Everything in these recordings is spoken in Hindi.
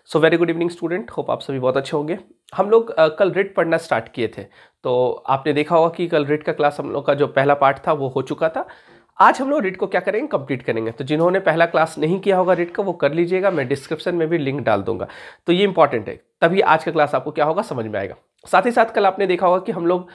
So very good evening student, hope आप सभी बहुत अच्छे होंगे। हम लोग कल रिट पढ़ना स्टार्ट किए थे, तो आपने देखा होगा कि कल रिट का क्लास हम लोग का जो पहला पार्ट था वो हो चुका था। आज हम लोग रिट को क्या करेंगे, कंप्लीट करेंगे। तो जिन्होंने पहला क्लास नहीं किया होगा रिट का वो कर लीजिएगा, मैं डिस्क्रिप्शन में भी लिंक डाल दूंगा। तो ये इंपॉर्टेंट है, तभी आज का क्लास आपको क्या होगा समझ में आएगा। साथ ही साथ कल आपने देखा होगा कि हम लोग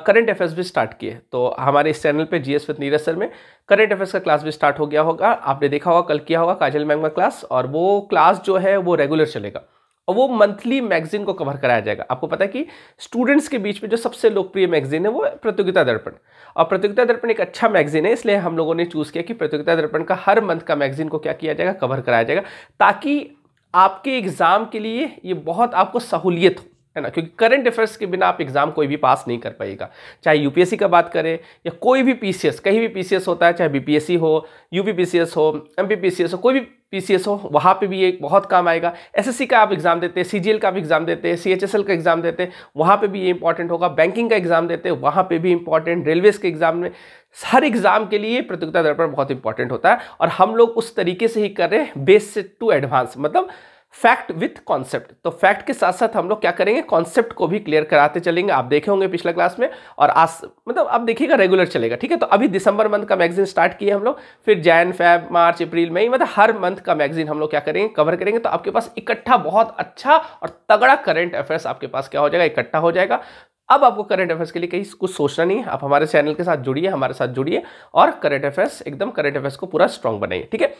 करंट अफेयर्स भी स्टार्ट किए, तो हमारे इस चैनल पे जीएस विद नीरज सर में करंट अफेयर्स का क्लास भी स्टार्ट हो गया होगा। आपने देखा होगा कल किया होगा काजल मैम का क्लास, और वो क्लास जो है वो रेगुलर चलेगा और वो मंथली मैगजीन को कवर कराया जाएगा। आपको पता है कि स्टूडेंट्स के बीच में जो सबसे लोकप्रिय मैगजीन है वो प्रतियोगिता दर्पण, और प्रतियोगिता दर्पण एक अच्छा मैगजीन है, इसलिए हम लोगों ने चूज किया कि प्रतियोगिता दर्पण का हर मंथ का मैगजीन को क्या किया जाएगा, कवर कराया जाएगा, ताकि आपके एग्जाम के लिए ये बहुत आपको सहूलियत हो, है ना। क्योंकि करंट अफेयर्स के बिना आप एग्जाम कोई भी पास नहीं कर पाएगा, चाहे यूपीएससी का बात करें या कोई भी पीसीएस, कहीं भी पीसीएस होता है, चाहे बीपीएससी हो, यूपीपीसीएस हो, एमपीपीसीएस हो, कोई भी पीसीएस हो, वहाँ पे भी ये बहुत काम आएगा। एसएससी का आप एग्जाम देते हैं, सीजीएल का भी एग्जाम देते हैं, सीएचएसएल का एग्जाम देते हैं, वहाँ पे भी ये इंपॉर्टेंट होगा। बैंकिंग का एग्जाम देते हैं, वहाँ पे भी इंपॉर्टेंट, रेलवेज के एग्जाम में, हर एग्जाम के लिए प्रतियोगिता दर्पण बहुत इंपॉर्टेंट होता है। और हम लोग उस तरीके से ही कर रहे हैं, बेस टू एडवांस, मतलब फैक्ट विथ कॉन्सेप्ट। तो फैक्ट के साथ साथ हम लोग क्या करेंगे, कॉन्सेप्ट को भी क्लियर कराते चलेंगे। आप देखे होंगे पिछला क्लास में, और आज मतलब आप देखिएगा रेगुलर चलेगा, ठीक है। तो अभी दिसंबर मंथ का मैगजीन स्टार्ट किए हम लोग, फिर जैन, फैब, मार्च, अप्रैल, मई, मतलब हर मंथ का मैगजीन हम लोग क्या करेंगे, कवर करेंगे। तो आपके पास इकट्ठा बहुत अच्छा और तगड़ा करंट अफेयर्स आपके पास क्या हो जाएगा, इकट्ठा हो जाएगा। अब आपको करंट अफेयर्स के लिए कहीं कुछ सोचना नहीं है, आप हमारे चैनल के साथ जुड़िए, हमारे साथ जुड़िए और करंट अफेयर्स एकदम करंट अफेयर्स को पूरा स्ट्रॉन्ग बनाइए, ठीक है।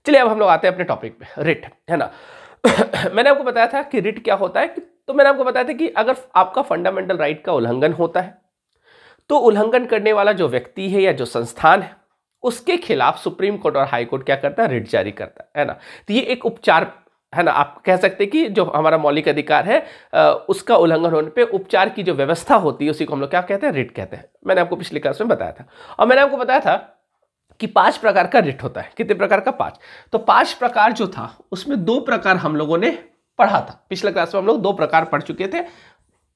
चलिए अब हम लोग आते हैं अपने टॉपिक पे, रिट, है ना। मैंने आपको बताया था कि रिट क्या होता है, तो मैंने आपको बताया था कि अगर आपका फंडामेंटल राइट का उल्लंघन होता है तो उल्लंघन करने वाला जो व्यक्ति है या जो संस्थान है उसके खिलाफ सुप्रीम कोर्ट और हाई कोर्ट क्या करता है, रिट जारी करता है ना। तो ये एक उपचार है ना, आप कह सकते हैं कि जो हमारा मौलिक अधिकार है उसका उल्लंघन होने पे उपचार की जो व्यवस्था होती है उसी को हम लोग क्या कहते हैं, रिट कहते हैं। मैंने आपको पिछली क्लास में बताया था, और मैंने आपको बताया था कि 5 प्रकार का रिट होता है। कितने प्रकार का, 5। तो 5 प्रकार जो था उसमें 2 प्रकार हम लोगों ने पढ़ा था। पिछले क्लास में हम लोग 2 प्रकार पढ़ चुके थे,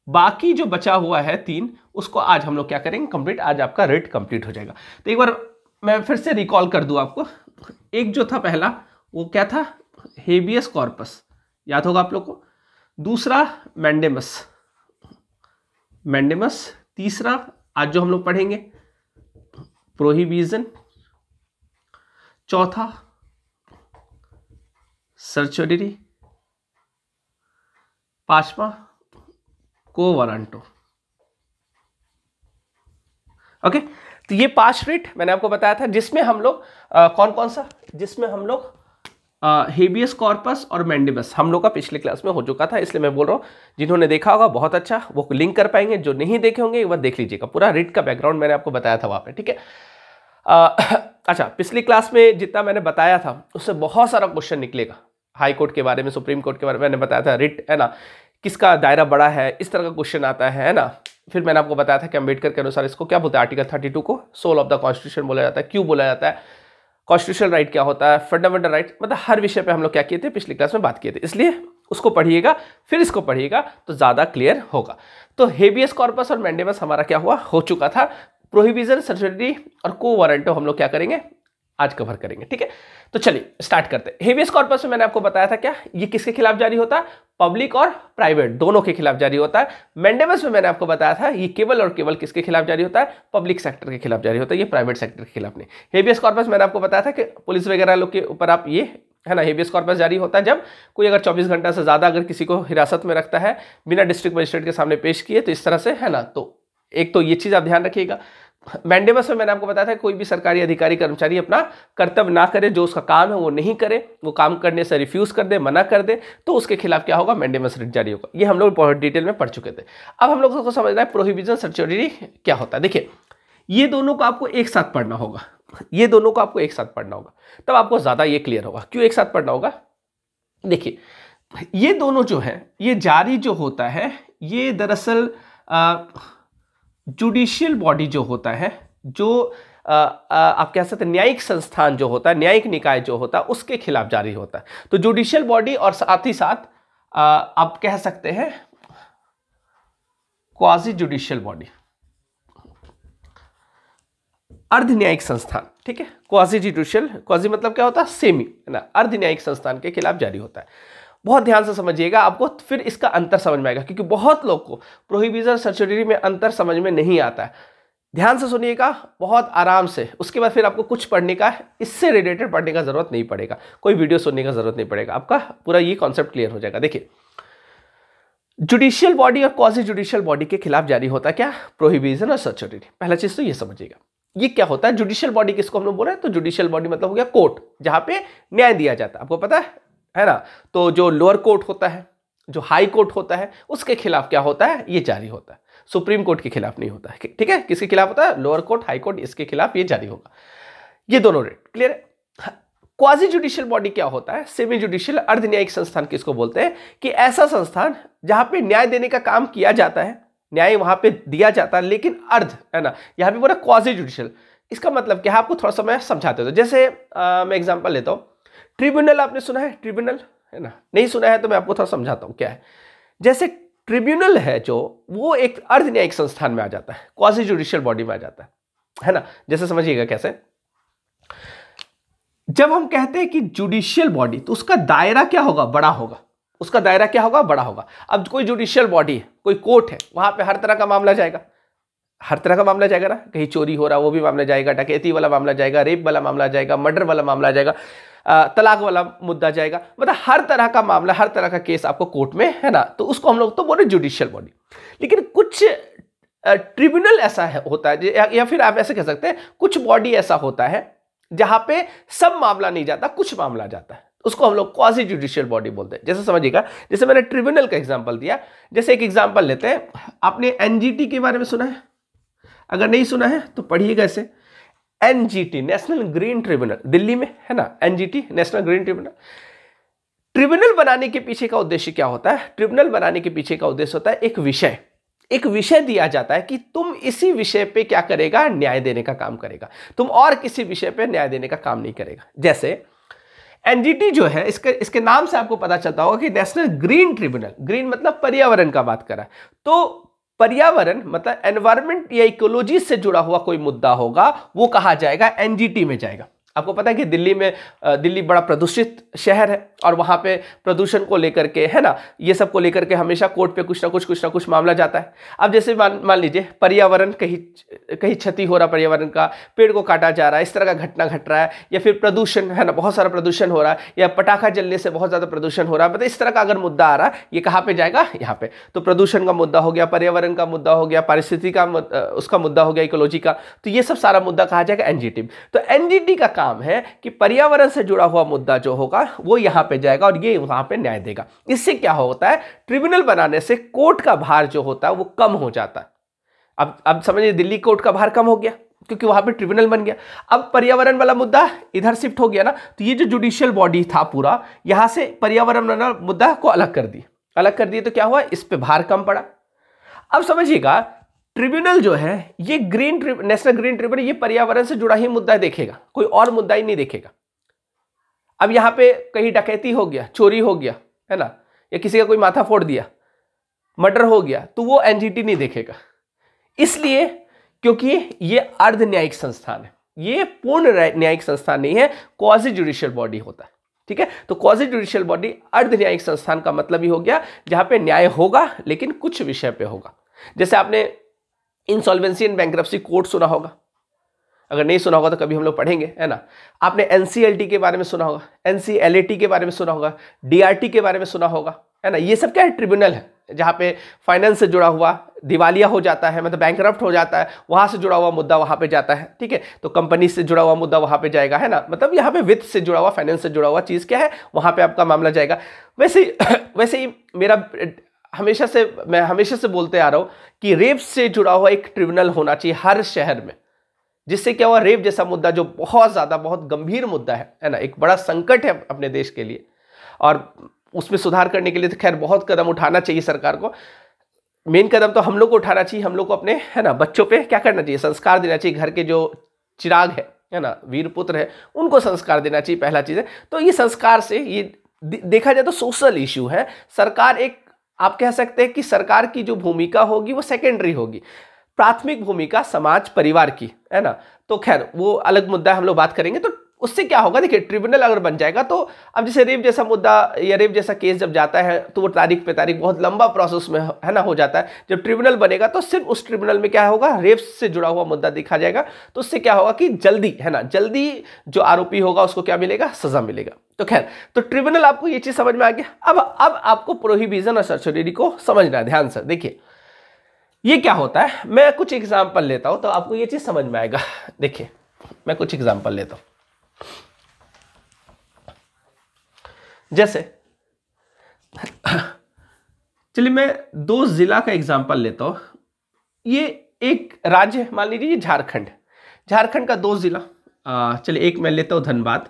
बाकी जो बचा हुआ है 3 उसको आज हम लोग क्या करेंगे, कंप्लीट। आज आपका रिट कंप्लीट हो जाएगा। तो एक बार मैं फिर से रिकॉल कर दूं आपको। एक जो था पहला वो क्या था, हेबियस कॉर्पस, याद होगा आप लोग को। दूसरा मैंडेमस, मैंडेमस। तीसरा आज जो हम लोग पढ़ेंगे प्रोहिबिशन। चौथा सर्चोरी। 5वां को वारंटो। ओके, तो ये 5 रिट मैंने आपको बताया था, जिसमें हम लोग कौन कौन सा, जिसमें हम लोग हेबियस कॉर्पस और मैंडेमस हम लोग का पिछले क्लास में हो चुका था, इसलिए मैं बोल रहा हूँ जिन्होंने देखा होगा बहुत अच्छा, वो लिंक कर पाएंगे। जो नहीं देखे होंगे एक बार देख लीजिएगा, पूरा रिट का बैकग्राउंड मैंने आपको बताया था वहां पे, ठीक है। अच्छा, पिछली क्लास में जितना मैंने बताया था उससे बहुत सारा क्वेश्चन निकलेगा, हाई कोर्ट के बारे में, सुप्रीम कोर्ट के बारे में मैंने बताया था, रिट है ना, किसका दायरा बड़ा है, इस तरह का क्वेश्चन आता है ना। फिर मैंने आपको बताया था कि अम्बेडकर के अनुसार इसको क्या बोलते हैं, आर्टिकल 32 को सोल ऑफ द कॉन्स्टिट्यूशन बोला जाता है, क्यों बोला जाता है, कॉन्स्टिट्यूशनल राइट क्या होता है, फंडामेंटल राइट, मतलब हर विषय पे हम लोग क्या किए थे, पिछली क्लास में बात किए थे। इसलिए उसको पढ़िएगा फिर इसको पढ़िएगा तो ज्यादा क्लियर होगा। तो हेबियस कॉर्पस और मैंडेमस हमारा क्या हुआ, हो चुका था। प्रोहिबिशन, सर्चोरी और को वारंटो हम लोग क्या करेंगे, आज कवर करेंगे, ठीक है। तो चलिए स्टार्ट करते हैं। हेबियस कॉर्पस में मैंने आपको बताया था क्या, ये किसके खिलाफ जारी होता है, पब्लिक और प्राइवेट दोनों के खिलाफ जारी होता है। मैंडेमस में मैंने आपको बताया था ये केवल और केवल किसके खिलाफ जारी होता है, पब्लिक सेक्टर के खिलाफ जारी होता है, ये प्राइवेट सेक्टर के खिलाफ नहीं। हेबियस कॉर्पस मैंने आपको बताया था कि पुलिस वगैरह लोग के ऊपर आप ये है ना, हेबियस कॉर्पस जारी होता है जब कोई अगर 24 घंटा से ज्यादा अगर किसी को हिरासत में रखता है बिना डिस्ट्रिक्ट मजिस्ट्रेट के सामने पेश किए, तो इस तरह से है ना। तो एक तो ये चीज आप ध्यान रखिएगा। मैंडेमस में मैंने आपको बताया था कोई भी सरकारी अधिकारी कर्मचारी अपना कर्तव्य ना करे, जो उसका काम है वो नहीं करे, वो काम करने से रिफ्यूज कर दे, मना कर दे, तो उसके खिलाफ क्या होगा, मैंडेमस रिट जारी होगा। ये हम लोग बहुत डिटेल में पढ़ चुके थे। अब हम लोग को समझना है प्रोहिबिशन, सर्चोरी क्या होता है। देखिए ये दोनों को आपको एक साथ पढ़ना होगा, ये दोनों को आपको एक साथ पढ़ना होगा, तब आपको ज्यादा ये क्लियर होगा। क्यों एक साथ पढ़ना होगा, देखिए ये दोनों जो है, ये जारी जो होता है ये दरअसल जुडिशियल बॉडी जो होता है, जो आप कह सकते हैं न्यायिक संस्थान जो होता है, न्यायिक निकाय जो होता है, उसके खिलाफ जारी होता है। तो जुडिशियल बॉडी और साथ ही साथ आप कह सकते हैं क्वाजी जुडिशियल बॉडी, अर्ध न्यायिक संस्थान, ठीक है। क्वाजी जुडिशियल, क्वाजी मतलब क्या होता है, सेमी, है ना, अर्ध न्यायिक संस्थान के खिलाफ जारी होता है। बहुत ध्यान से समझिएगा, आपको फिर इसका अंतर समझ में आएगा, क्योंकि बहुत लोग को प्रोहिबिशन सर्चरी में अंतर समझ में नहीं आता है। ध्यान से सुनिएगा, बहुत आराम से, उसके बाद फिर आपको कुछ पढ़ने का, इससे रिलेटेड पढ़ने का जरूरत नहीं पड़ेगा, कोई वीडियो सुनने का जरूरत नहीं पड़ेगा, आपका पूरा ये कॉन्सेप्ट क्लियर हो जाएगा। देखिए, जुडिशियल बॉडी और क्वाजी जुडिशियल बॉडी के खिलाफ जारी होता है क्या? प्रोहिबिशन और सर्चरी। पहला चीज तो ये समझिएगा, ये क्या होता है? जुडिशियल बॉडी किसको हम लोग बोल रहे हैं? तो जुडिशियल बॉडी मतलब हो गया कोर्ट, जहां पे न्याय दिया जाता है, आपको पता है ना। तो जो लोअर कोर्ट होता है, जो हाई कोर्ट होता है, उसके खिलाफ क्या होता है? ये जारी होता है। सुप्रीम कोर्ट के खिलाफ नहीं होता है, ठीक है। किसके खिलाफ होता है? लोअर कोर्ट, हाई कोर्ट, इसके खिलाफ ये जारी होगा। ये दोनों रेट क्लियर है। क्वाजी जुडिशियल बॉडी क्या होता है? सेमी जुडिशियल अर्ध न्यायिक संस्थान किसको बोलते हैं? कि ऐसा संस्थान जहां पे न्याय देने का काम किया जाता है, न्याय वहां पे दिया जाता है, लेकिन अर्ध, है ना, यहां पे बोला क्वाजी जुडिशियल। इसका मतलब क्या है? आपको थोड़ा सा मैं समझाते हूँ। जैसे मैं एग्जांपल लेता हूँ, ट्रिब्यूनल आपने सुना है? ट्रिब्यूनल, है ना, नहीं सुना है तो मैं आपको थोड़ा समझाता हूँ क्या है। जैसे ट्रिब्यूनल है जो, वो एक अर्ध न्यायिक संस्थान में आ जाता है, क्वाजी जुडिशियल बॉडी में आ जाता है ना। जैसे समझिएगा कैसे, जब हम कहते हैं कि जुडिशियल बॉडी, तो उसका दायरा क्या होगा? बड़ा होगा। उसका दायरा क्या होगा? बड़ा होगा। अब कोई जुडिशियल बॉडी है, कोई कोर्ट है, वहां पे हर तरह का मामला जाएगा, हर तरह का मामला जाएगा ना। कहीं चोरी हो रहा वो भी मामला जाएगा, डकैती वाला मामला जाएगा, रेप वाला मामला जाएगा, मर्डर वाला मामला जाएगा, तलाक वाला मुद्दा जाएगा, मतलब हर तरह का मामला, हर तरह का केस आपको कोर्ट में, है ना। तो उसको हम लोग तो बोले जुडिशियल बॉडी। लेकिन कुछ ट्रिब्यूनल ऐसा होता है, या फिर आप ऐसे कह सकते हैं कुछ बॉडी ऐसा होता है जहां पे सब मामला नहीं जाता, कुछ मामला जाता है, उसको हम लोग क्वाजी जुडिशियल बॉडी बोलते हैं। जैसे समझिएगा, जैसे मैंने ट्रिब्यूनल का एग्जांपल दिया, जैसे एक एग्जांपल लेते हैं, आपने एनजीटी के बारे में सुना है? अगर नहीं सुना है तो पढ़िएगा इसे। NGT, national green tribunal, Delhi में है ना, NGT, national green tribunal. Tribunal बनाने के पीछे का उद्देश्य क्या होता है? ट्रिब्यूनल बनाने के पीछे का उद्देश्य होता है एक विषय दिया जाता है कि तुम इसी विषय पे क्या करेगा? न्याय देने का काम करेगा, तुम और किसी विषय पे न्याय देने का काम नहीं करेगा। जैसे एनजीटी जो है, इसके नाम से आपको पता चलता होगा कि नेशनल ग्रीन ट्रिब्यूनल, ग्रीन मतलब पर्यावरण का बात करा, तो पर्यावरण मतलब एनवायरमेंट या इकोलॉजी से जुड़ा हुआ कोई मुद्दा होगा, वो कहा जाएगा एनजीटी में जाएगा। आपको पता है कि दिल्ली बड़ा प्रदूषित शहर है, और वहां पे प्रदूषण को लेकर के, है ना, ये सब को लेकर के हमेशा कोर्ट पे कुछ ना कुछ मामला जाता है। अब जैसे मान लीजिए पर्यावरण, कहीं क्षति हो रहा, पर्यावरण का, पेड़ को काटा जा रहा है, इस तरह का घटना घट रहा है, या फिर प्रदूषण, है ना, बहुत सारा प्रदूषण हो रहा है, या पटाखा जलने से बहुत ज्यादा प्रदूषण हो रहा है, मतलब इस तरह का अगर मुद्दा आ रहा है, ये कहाँ पे जाएगा? यहाँ पे। तो प्रदूषण का मुद्दा हो गया, पर्यावरण का मुद्दा हो गया, पारिस्थिति का उसका मुद्दा हो गया, इकोलॉजी का, तो ये सब सारा मुद्दा कहा जाएगा एनजीटी। तो एनजीटी का काम है कि पर्यावरण से जुड़ा हुआ मुद्दा जो होगा वो यहां पे जाएगा और ये वहां पे न्याय देगा। इससे क्या होता है? ट्रिब्यूनल बनाने से कोर्ट का भार जो होता है वो कम हो जाता है। अब समझिए, दिल्ली कोर्ट का भार कम हो गया क्योंकि वहां पे ट्रिब्यूनल बन गया। अब पर्यावरण वाला मुद्दा इधर शिफ्ट हो गया ना, तो ये जो जुडिशियल बॉडी था पूरा, यहां से पर्यावरण वाला मुद्दा को अलग कर दिए, तो क्या हुआ? इस पे भार कम पड़ा। अब समझिएगा, ट्रिब्यूनल जो है ये नेशनल ग्रीन ट्रिब्यूनल, ये पर्यावरण से जुड़ा ही मुद्दा देखेगा, कोई और मुद्दा ही नहीं देखेगा। अब यहां पे कहीं डकैती हो गया, चोरी हो गया, है ना, या किसी का कोई माथा फोड़ दिया, मर्डर हो गया, तो वो एनजीटी नहीं देखेगा। इसलिए क्योंकि ये अर्ध न्यायिक संस्थान है, ये पूर्ण न्यायिक संस्थान नहीं है, क्वाजी जुडिशियल बॉडी होता है। ठीक है, तो क्वाजी जुडिशियल बॉडी अर्ध न्यायिक संस्थान का मतलब ही हो गया जहां पे न्याय होगा लेकिन कुछ विषय पे होगा। जैसे आपने इंसॉल्वेंसी एंड बैंक्रप्सी कोर्ट सुना होगा, अगर नहीं सुना होगा तो कभी हम लोग पढ़ेंगे, है ना। आपने एनसीएलटी के बारे में सुना होगा, एनसीएलएटी के बारे में सुना होगा, डीआरटी के बारे में सुना होगा, है ना। ये सब क्या है? ट्रिब्यूनल है जहां पे फाइनेंस से जुड़ा हुआ, दिवालिया हो जाता है, मतलब बैंकरप्ट हो जाता है, वहां से जुड़ा हुआ मुद्दा वहां पे जाता है। ठीक है, तो कंपनी से जुड़ा हुआ मुद्दा वहां पे जाएगा, है ना, मतलब यहाँ पे वित्त से जुड़ा हुआ, फाइनेंस से जुड़ा हुआ चीज क्या है, वहां पे आपका मामला जाएगा। वैसे ही मैं हमेशा से बोलते आ रहा हूं कि रेप से जुड़ा हुआ एक ट्रिब्यूनल होना चाहिए हर शहर में, जिससे क्या हुआ, रेप जैसा मुद्दा जो बहुत गंभीर मुद्दा है ना, एक बड़ा संकट है अपने देश के लिए, और उसमें सुधार करने के लिए तो खैर बहुत कदम उठाना चाहिए सरकार को। मेन कदम तो हम लोग को उठाना चाहिए, हम लोग को अपने, है ना, बच्चों पे क्या करना चाहिए? संस्कार देना चाहिए। घर के जो चिराग है ना, वीर पुत्र है, उनको संस्कार देना चाहिए, पहला चीज है। तो ये संस्कार से, ये देखा जाए तो सोशल इश्यू है। सरकार एक, आप कह सकते हैं कि सरकार की जो भूमिका होगी वो सेकेंडरी होगी, प्राथमिक भूमिका समाज परिवार की, है ना। तो खैर वो अलग मुद्दा है, हम लोग बात करेंगे। तो उससे क्या होगा, देखिए ट्रिब्यूनल अगर बन जाएगा तो अब जैसे रेप जैसा मुद्दा या रेप जैसा केस जब जाता है तो वो तारीख पे तारीख बहुत लंबा प्रोसेस में है ना हो जाता है। जब ट्रिब्यूनल बनेगा तो सिर्फ उस ट्रिब्यूनल में क्या होगा, रेप से जुड़ा हुआ मुद्दा देखा जाएगा। तो उससे क्या होगा कि जल्दी है ना, जल्दी जो आरोपी होगा उसको क्या मिलेगा, सजा मिलेगा। तो खैर, तो ट्रिब्यूनल आपको ये चीज समझ में आ गया। अब आपको प्रोहिबिशन और सर्चरी को समझना है ध्यान से। देखिए ये क्या होता है, मैं कुछ एग्जाम्पल लेता हूं तो आपको ये चीज समझ में आएगा। देखिए मैं कुछ एग्जाम्पल लेता हूं, जैसे चलिए मैं 2 जिला का एग्जाम्पल लेता हूं। ये एक राज्य, मान लीजिए झारखंड, झारखंड का 2 जिला। चलिए एक मैं लेता हूं धनबाद,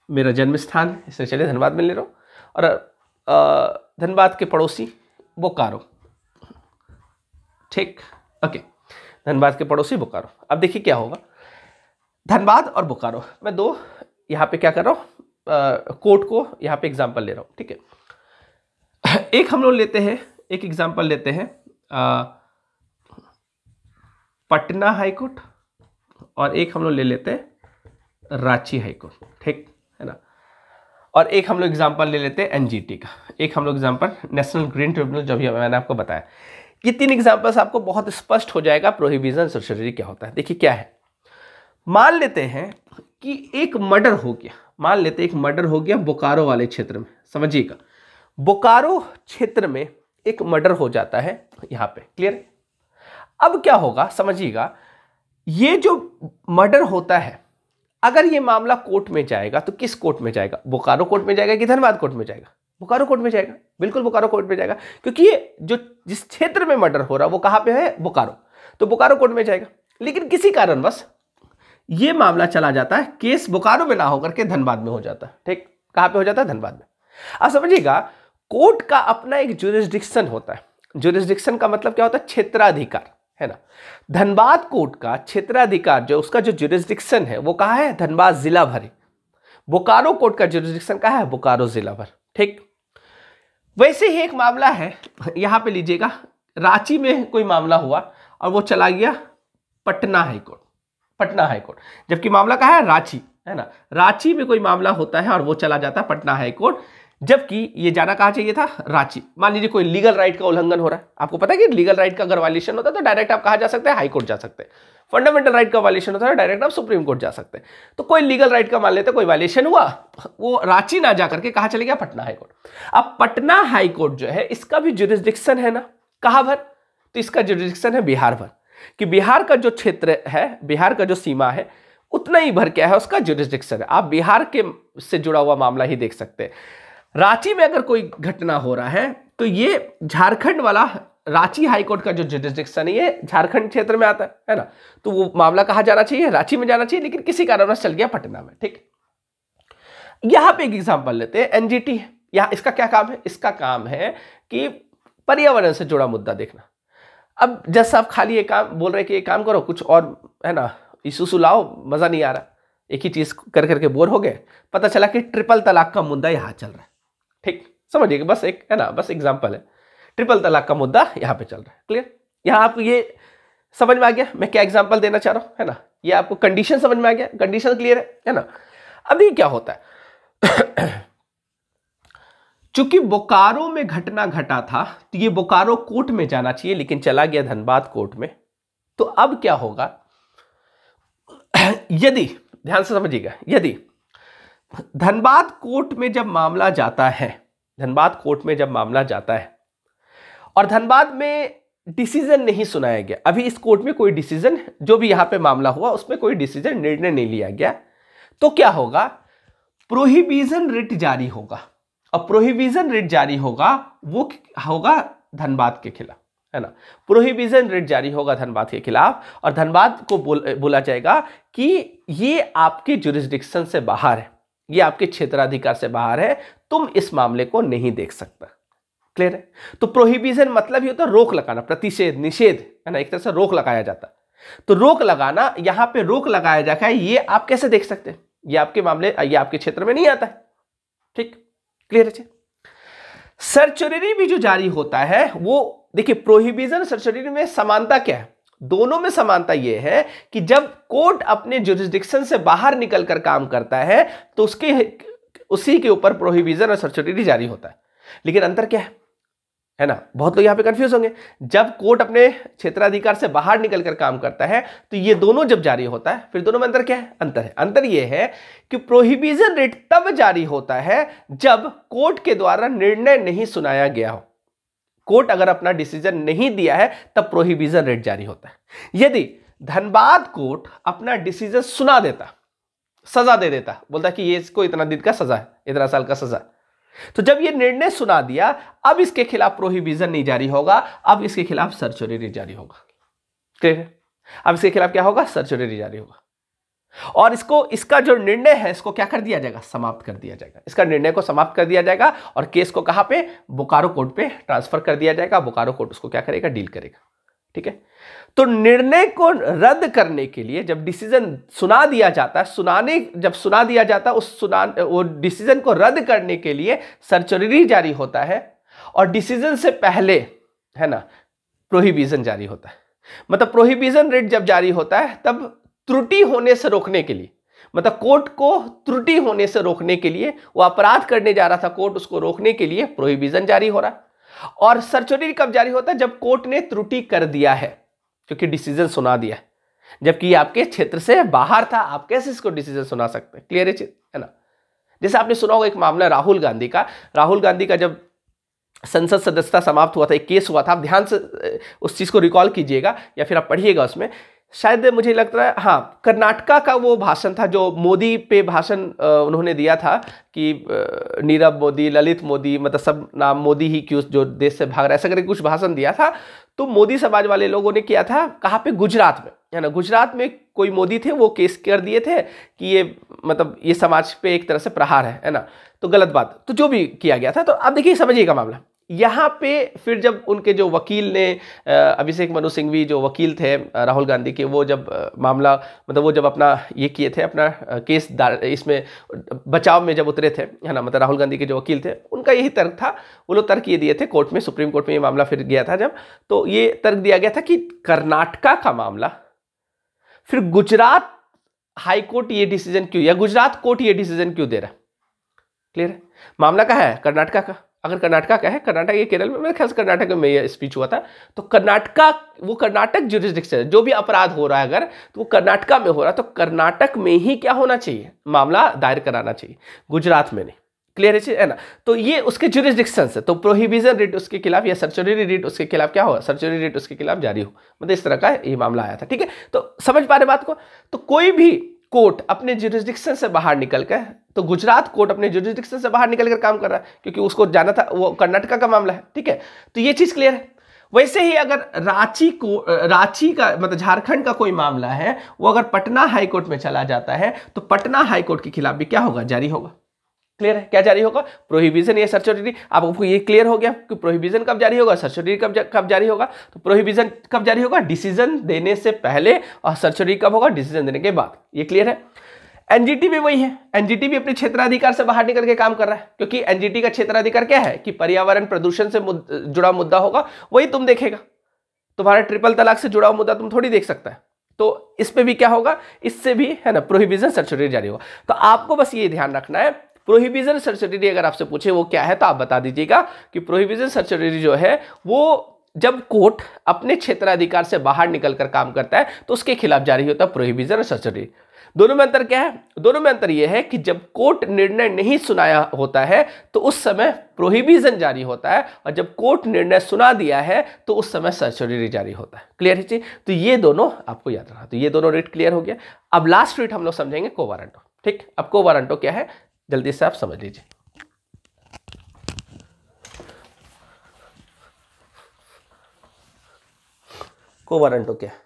मेरा जन्म स्थान है, इसलिए चलिए धनबाद में ले रहा हूं। और धनबाद के पड़ोसी बोकारो, ठीक, ओके, धनबाद के पड़ोसी बोकारो। अब देखिए क्या होगा, धनबाद और बोकारो, मैं 2 यहां पे क्या कर रहा हूं, कोर्ट को यहां पे एग्जांपल ले रहा हूं, ठीक है। एक हम लोग लेते हैं, एक एग्जांपल लेते हैं पटना हाई कोर्ट, और एक हम लोग ले लेते हैं रांची हाई कोर्ट, ठीक है ना। और एक हम लोग एग्जांपल ले लेते हैं एनजीटी का, एक हम लोग एग्जांपल नेशनल ग्रीन ट्रिब्यूनल, जो भी मैंने आपको बताया। ये 3 एग्जांपल्स आपको बहुत स्पष्ट हो जाएगा प्रोहिबिशन सर्जरी क्या होता है। देखिए क्या है, मान लेते हैं कि एक मर्डर हो गया, मान लेते हैं एक मर्डर हो गया बोकारो वाले क्षेत्र में, समझिएगा बोकारो क्षेत्र में एक मर्डर हो जाता है यहां पे, क्लियर। अब क्या होगा समझिएगा, ये जो मर्डर होता है अगर ये मामला कोर्ट में जाएगा तो किस कोर्ट में जाएगा, बोकारो कोर्ट में जाएगा कि धनबाद कोर्ट में जाएगा, बोकारो कोर्ट में जाएगा, बिल्कुल बोकारो कोर्ट में जाएगा, क्योंकि ये जो जिस क्षेत्र में मर्डर हो रहा है वो कहां पे है, बोकारो, तो बोकारो कोर्ट में जाएगा। लेकिन किसी कारणवश ये मामला चला जाता है, केस बोकारो में ना होकर के धनबाद में हो जाता है, ठीक, कहां पे हो जाता है, धनबाद में। अब समझिएगा कोर्ट का अपना एक ज्यूरिसडिक्शन होता है, ज्यूरिसडिक्शन का मतलब क्या होता है, क्षेत्राधिकार, है ना। धनबाद कोर्ट का क्षेत्राधिकार जो उसका जो ज्यूरिसडिक्शन है वो कहां है, धनबाद जिला भर। बोकारो कोर्ट का ज्यूरिसडिक्शन कहां है, बोकारो जिला भर, ठीक। वैसे ही एक मामला है, यहां पे लीजिएगा रांची में कोई मामला हुआ और वो चला गया पटना हाईकोर्ट, पटना हाईकोर्ट, जबकि मामला कहां है, रांची, है ना। रांची में कोई मामला होता है और वो चला जाता है पटना हाईकोर्ट, जबकि ये जाना कहां चाहिए था, रांची। मान लीजिए कोई लीगल राइट का उल्लंघन हो रहा है, आपको पता है कि लीगल राइट का अगर वायलेशन होता है तो डायरेक्ट आप कहां जा सकते हैं, हाई कोर्ट जा सकते हैं। फंडामेंटल राइट का वायलेशन होता है डायरेक्ट आप सुप्रीम कोर्ट जा सकते हैं। तो कोई लीगल राइट का मान लेते कोई वायलेशन हुआ, वो रांची ना जाकर के कहां चले गया, पटना हाईकोर्ट। अब पटना हाईकोर्ट जो है इसका भी ज्यूरिसडिक्शन है ना, कहां भर, तो इसका ज्यूरिसडिक्शन है बिहार भर, कि बिहार का जो क्षेत्र है, बिहार का जो सीमा है उतना ही भर क्या है उसका ज्यूरिसडिक्शन है। आप बिहार के से जुड़ा हुआ मामला ही देख सकते हैं। रांची में अगर कोई घटना हो रहा है तो ये झारखंड वाला रांची हाईकोर्ट का जो ज्यूरिसडिक्शन है ये झारखंड क्षेत्र में आता है ना। तो वो मामला कहां जाना चाहिए, रांची में जाना चाहिए, लेकिन किसी कारणवश चल गया पटना में, ठीक। यहां पे एक एग्जांपल लेते हैं, एनजीटी। यहां इसका क्या काम है, इसका काम है कि पर्यावरण से जुड़ा मुद्दा देखना। अब जैसा आप खाली एक काम बोल रहे कि एक काम करो कुछ और, है ना, इशू लाओ, मजा नहीं आ रहा, एक ही चीज कर करके बोर हो गए, पता चला कि ट्रिपल तलाक का मुद्दा यहां चल रहा है, ठीक, समझिए, बस एक है ना, बस एग्जांपल है, ट्रिपल तलाक का मुद्दा यहां पे चल रहा है, क्लियर। यहां आपको ये समझ में आ गया मैं क्या एग्जांपल देना चाह रहा हूं, है ना। ये आपको कंडीशन समझ में आ गया, कंडीशन क्लियर है ना। अभी क्या होता है चूंकि बोकारो में घटना घटा था तो ये बोकारो कोर्ट में जाना चाहिए, लेकिन चला गया धनबाद कोर्ट में। तो अब क्या होगा, यदि ध्यान से समझिएगा, यदि धनबाद कोर्ट में जब मामला जाता है, धनबाद कोर्ट में जब मामला जाता है और धनबाद में डिसीजन नहीं सुनाया गया, अभी इस कोर्ट में कोई डिसीजन, जो भी यहां पे मामला हुआ उसमें कोई डिसीजन, निर्णय नहीं लिया गया, तो क्या होगा, प्रोहिबिशन रिट जारी होगा। और प्रोहिबिशन रिट जारी होगा वो होगा धनबाद के खिलाफ, है ना। प्रोहिबिशन रिट जारी होगा धनबाद के खिलाफ और धनबाद को बोला जाएगा कि ये आपके ज्यूरिसडिक्शन से बाहर है, ये आपके क्षेत्राधिकार से बाहर है, तुम इस मामले को नहीं देख सकता, क्लियर है। तो प्रोहिबिशन मतलब ये होता है रोक लगाना, प्रतिषेध, निषेध, है ना, एक तरह से रोक लगाया जाता है। तो रोक लगाना, यहां पे रोक लगाया जाता है, ये आप कैसे देख सकते हैं, ये आपके मामले, ये आपके क्षेत्र में नहीं आता है, ठीक, क्लियर है। सर्चरी भी जो जारी होता है वो देखिए, प्रोहिबिशन सर्चरी में समानता क्या है, दोनों में समानता यह है कि जब कोर्ट अपने जुरिस्डिक्शन से बाहर निकलकर काम करता है तो उसी के ऊपर प्रोहिबिशन और सर्चुरी जारी होता है। लेकिन अंतर क्या है ना, बहुत लोग यहां पे कंफ्यूज होंगे। जब कोर्ट अपने क्षेत्राधिकार से बाहर निकलकर काम करता है तो ये दोनों जब जारी होता है, फिर दोनों में अंतर क्या है? अंतर यह है कि प्रोहिबिशन रेट तब जारी होता है जब कोर्ट के द्वारा निर्णय नहीं सुनाया गया हो। कोर्ट अगर अपना डिसीजन नहीं दिया है तब प्रोहिबिशन रेट जारी होता है। यदि धनबाद कोर्ट अपना डिसीजन सुना देता, सजा दे देता, बोलता कि ये इसको इतना दिन का सजा है, इतना साल का सजा, तो जब ये निर्णय सुना दिया अब इसके खिलाफ प्रोहिबिशन नहीं जारी होगा, अब इसके खिलाफ सर्चुरी जारी होगा। ठीक है, अब इसके खिलाफ क्या होगा? सर्चुरी जारी होगा। और इसका जो निर्णय है इसको क्या कर दिया जाएगा? समाप्त कर दिया जाएगा। इसका निर्णय को समाप्त कर दिया जाएगा और केस को कहां पे? बोकारो कोर्ट पे ट्रांसफर कर दिया जाएगा। बोकारो कोर्ट उसको क्या करेगा? डील करेगा। ठीक है, तो निर्णय को रद्द करने के लिए जब डिसीजन सुना दिया जाता है, जब सुना दिया जाता है वो डिसीजन को रद्द करने के लिए सर्चुरी जारी होता है और डिसीजन से पहले है ना प्रोहिबिशन जारी होता है। मतलब प्रोहिबिशन रेट जब जारी होता है तब त्रुटि होने से रोकने के लिए, मतलब कोर्ट को त्रुटि होने से रोकने के लिए, वो अपराध करने जा रहा था कोर्ट उसको रोकने के लिए प्रोहिबिशन जारी हो रहा है। और सर्चुरी कब जारी होता है? जब कोर्ट ने त्रुटि कर दिया है, क्योंकि डिसीजन सुना दिया है, जबकि आपके क्षेत्र से बाहर था, आप कैसे इसको डिसीजन सुना सकते हैं? क्लियर है ना। जैसे आपने सुना होगा एक मामला राहुल गांधी का जब संसद सदस्यता समाप्त हुआ था, एक केस हुआ था, आप ध्यान से उस चीज को रिकॉल कीजिएगा या फिर आप पढ़िएगा। उसमें शायद मुझे लगता है हाँ कर्नाटका का वो भाषण था जो मोदी पे भाषण उन्होंने दिया था कि नीरव मोदी, ललित मोदी, मतलब सब नाम मोदी ही क्यों जो देश से भाग रहा है, ऐसा करके कुछ भाषण दिया था। तो मोदी समाज वाले लोगों ने किया था, कहाँ पे? गुजरात में, है ना। गुजरात में कोई मोदी थे, वो केस कर दिए थे कि ये मतलब ये समाज पे एक तरह से प्रहार है ना, तो गलत बात, तो जो भी किया गया था। तो अब देखिए समझिएगा मामला। यहाँ पे फिर जब उनके जो वकील ने अभिषेक मनु सिंघवी जो वकील थे राहुल गांधी के, वो जब मामला मतलब वो जब अपना ये किए थे, अपना केस इसमें बचाव में जब उतरे थे, है ना, मतलब राहुल गांधी के जो वकील थे उनका यही तर्क था। वो लोग तर्क ये दिए थे कोर्ट में, सुप्रीम कोर्ट में ये मामला फिर गया था जब, तो ये तर्क दिया गया था कि कर्नाटका का मामला फिर गुजरात हाई कोर्ट ये डिसीजन क्यों, या गुजरात कोर्ट ये डिसीजन क्यों दे रहा है? क्लियर है, मामला का है कर्नाटका का। अगर कर्नाटका का है, कर्नाटक ये केरल में, मेरे ख्याल से कर्नाटक में ये स्पीच हुआ था, तो कर्नाटक जुरिस्डिक्शन, जो भी अपराध हो रहा है अगर तो वो कर्नाटका में हो रहा है, तो कर्नाटक में ही क्या होना चाहिए? मामला दायर कराना चाहिए, गुजरात में नहीं। क्लियर है ना। तो ये उसके जुरिस्डिक्शन से, तो प्रोहिबिशन रेट उसके खिलाफ या सर्चुरी रेट उसके खिलाफ क्या होगा? सर्चुरी रेट उसके खिलाफ जारी हो, मतलब इस तरह का ये मामला आया था। ठीक है, तो समझ पा रहे बात को। तो कोई भी कोर्ट अपने जुरिस्डिक्शन से बाहर निकलकर, तो गुजरात कोर्ट अपने जुरिस्डिक्शन से बाहर निकलकर काम कर रहा है क्योंकि उसको जाना था, वो कर्नाटका का मामला है। ठीक है, तो ये चीज क्लियर है। वैसे ही अगर रांची का मतलब झारखंड का कोई मामला है, वो अगर पटना हाई कोर्ट में चला जाता है तो पटना हाई कोर्ट के खिलाफ भी क्या होगा? जारी होगा। क्लियर है, क्या जारी होगा? प्रोहिबिशन या सर्चुरी। आपको ये क्लियर हो गया कि प्रोहिबिशन कब जारी होगा, सर्चुरी कब जारी होगा। तो प्रोहिबिशन कब जारी होगा? डिसीजन देने से पहले, और सर्चुरी कब होगा? डिसीजन देने के बाद। ये क्लियर है। एनजीटी भी वही है, एनजीटी भी अपने क्षेत्राधिकार से बाहर निकल के काम कर रहा है, क्योंकि एनजीटी का क्षेत्राधिकार क्या है कि पर्यावरण प्रदूषण से जुड़ा मुद्दा होगा, वही तुम देखेगा। तुम्हारा ट्रिपल तलाक से जुड़ा हुआ मुद्दा तुम थोड़ी देख सकता है। तो इस पे भी क्या होगा? इससे भी है ना प्रोहिबिशन सर्चुरी जारी होगा। तो आपको बस ये ध्यान रखना है, प्रोहिबिशन सर्चुरी अगर आपसे पूछे वो क्या है तो आप बता दीजिएगा कि प्रोहिबिशन सर्चुरी जो है वो जब कोर्ट अपने क्षेत्राधिकार से बाहर निकलकर काम करता है तो उसके खिलाफ जारी होता है प्रोहिबिशन और सर्चुरी। दोनों में अंतर क्या है? दोनों में अंतर यह है कि जब कोर्ट निर्णय नहीं सुनाया होता है तो उस समय प्रोहिबिशन जारी होता है, और जब कोर्ट निर्णय सुना दिया है तो उस समय सर्चुरी जारी होता है। क्लियर है? तो ये दोनों आपको याद रखना। तो ये दोनों रेट क्लियर हो गया। अब लास्ट रेट हम लोग समझेंगे को वारंटो। ठीक, अब को वारंटो क्या है जल्दी से आप समझ लीजिए। को वारंटो क्या है?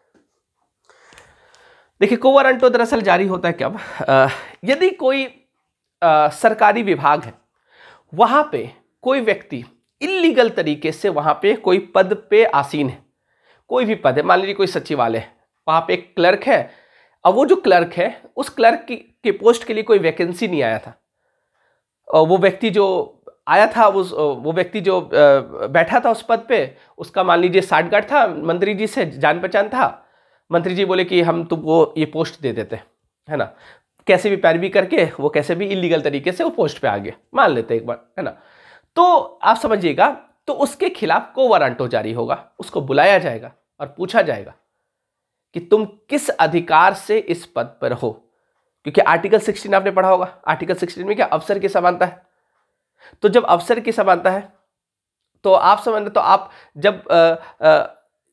देखिए, को वारंटो दरअसल जारी होता है कब? यदि कोई सरकारी विभाग है, वहां पे कोई व्यक्ति इल्लीगल तरीके से वहां पे कोई पद पे आसीन है, कोई भी पद है, मान लीजिए कोई सचिवालय है, वहां पे एक क्लर्क है, अब वो जो क्लर्क है उस क्लर्क के पोस्ट के लिए कोई वैकेंसी नहीं आया था, और वो व्यक्ति जो आया था वो व्यक्ति जो बैठा था उस पद पे, उसका मान लीजिए साठगांठ था मंत्री जी से, जान पहचान था। मंत्री जी बोले कि हम तुमको ये पोस्ट दे देते हैं, है ना, कैसे भी पैरवी करके वो कैसे भी इलीगल तरीके से वो पोस्ट पे आ गया, मान लेते एक बार, है ना। तो आप समझिएगा, तो उसके खिलाफ को वारंटो जारी होगा, उसको बुलाया जाएगा और पूछा जाएगा कि तुम किस अधिकार से इस पद पर हो, क्योंकि आर्टिकल 16 आपने पढ़ा होगा। आर्टिकल 16 में क्या अवसर की समानता है। तो जब अवसर की समानता है तो आप समझ, तो आप जब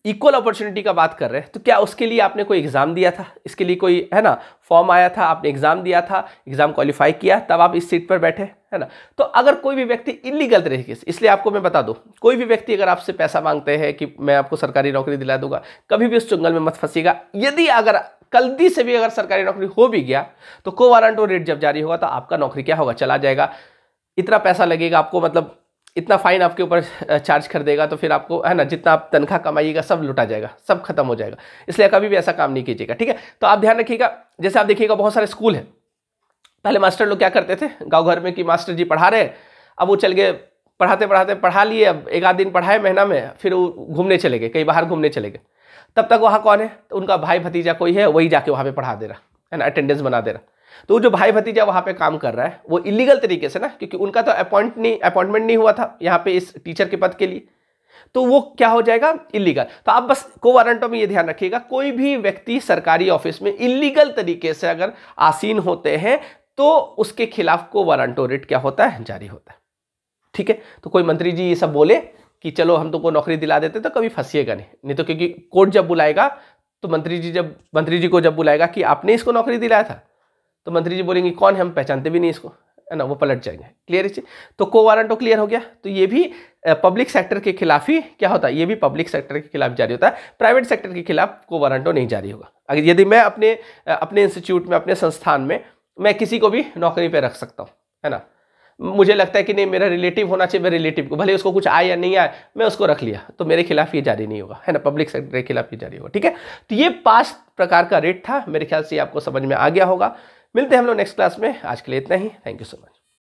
इक्वल अपॉर्चुनिटी का बात कर रहे हैं, तो क्या उसके लिए आपने कोई एग्जाम दिया था, इसके लिए कोई, है ना, फॉर्म आया था, आपने एग्जाम दिया था, एग्जाम क्वालिफाई किया, तब आप इस सीट पर बैठे, है ना। तो अगर कोई भी व्यक्ति इलीगल तरीके से, इसलिए आपको मैं बता दूं, कोई भी व्यक्ति अगर आपसे पैसा मांगते हैं कि मैं आपको सरकारी नौकरी दिला दूंगा, कभी भी उस चुंगल में मत फंसिएगा। यदि अगर गलती से भी अगर सरकारी नौकरी हो भी गया, तो को वारंटो रेट जब जारी होगा तो आपका नौकरी क्या होगा, चला जाएगा। इतना पैसा लगेगा आपको, मतलब इतना फाइन आपके ऊपर चार्ज कर देगा, तो फिर आपको, है ना, जितना आप तनख्वाह कमाइएगा सब लुटा जाएगा, सब खत्म हो जाएगा। इसलिए कभी भी ऐसा काम नहीं कीजिएगा, ठीक है। तो आप ध्यान रखिएगा, जैसे आप देखिएगा बहुत सारे स्कूल हैं, पहले मास्टर लोग क्या करते थे गांव घर में कि मास्टर जी पढ़ा रहे, अब वो चल गए, पढ़ाते पढ़ाते पढ़ा लिए, अब एक आध दिन पढ़ाए महीना में, फिर वो घूमने चले गए, कहीं बाहर घूमने चले गए। तब तक वहाँ कौन है, तो उनका भाई भतीजा कोई है, वही जाके वहाँ पे पढ़ा दे रहा है ना, अटेंडेंस बना दे रहा। तो जो भाई भतीजा वहाँ पे काम कर रहा है वो इलीगल तरीके से ना, क्योंकि उनका तो अपॉइंटमेंट नहीं हुआ था यहाँ पे इस टीचर के पद के लिए, तो वो क्या हो जाएगा, इलीगल। तो आप बस को वारंटो में ये ध्यान रखिएगा, कोई भी व्यक्ति सरकारी ऑफिस में इलीगल तरीके से अगर आसीन होते हैं तो उसके खिलाफ को वारंटो रेट क्या होता है, जारी होता है, ठीक है। तो कोई मंत्री जी ये सब बोले कि चलो हम तुमको नौकरी दिला देते, तो कभी फंसिएगा नहीं तो, क्योंकि कोर्ट जब बुलाएगा तो मंत्री जी को जब बुलाएगा कि आपने इसको नौकरी दिलाया था, तो मंत्री जी बोलेंगे कौन है, हम पहचानते भी नहीं इसको, है ना, वो पलट जाएंगे। क्लियर है। तो को वारंटो क्लियर हो गया। तो ये भी पब्लिक सेक्टर के खिलाफ ही क्या होता है, ये भी पब्लिक सेक्टर के खिलाफ जारी होता है, प्राइवेट सेक्टर के खिलाफ को वारंटो नहीं जारी होगा। अगर यदि मैं अपने इंस्टीट्यूट में, अपने संस्थान में मैं किसी को भी नौकरी पर रख सकता हूँ, है ना, मुझे लगता है कि नहीं मेरा रिलेटिव होना चाहिए, मैं रिलेटिव को, भले उसको कुछ आए या नहीं आए, मैं उसको रख लिया, तो मेरे खिलाफ ये जारी नहीं होगा, है ना, पब्लिक सेक्टर के खिलाफ ये जारी होगा, ठीक है। तो ये 5 प्रकार का रेट था, मेरे ख्याल से आपको समझ में आ गया होगा। मिलते हैं हम लोग नेक्स्ट क्लास में, आज के लिए इतना ही। Thank you so much.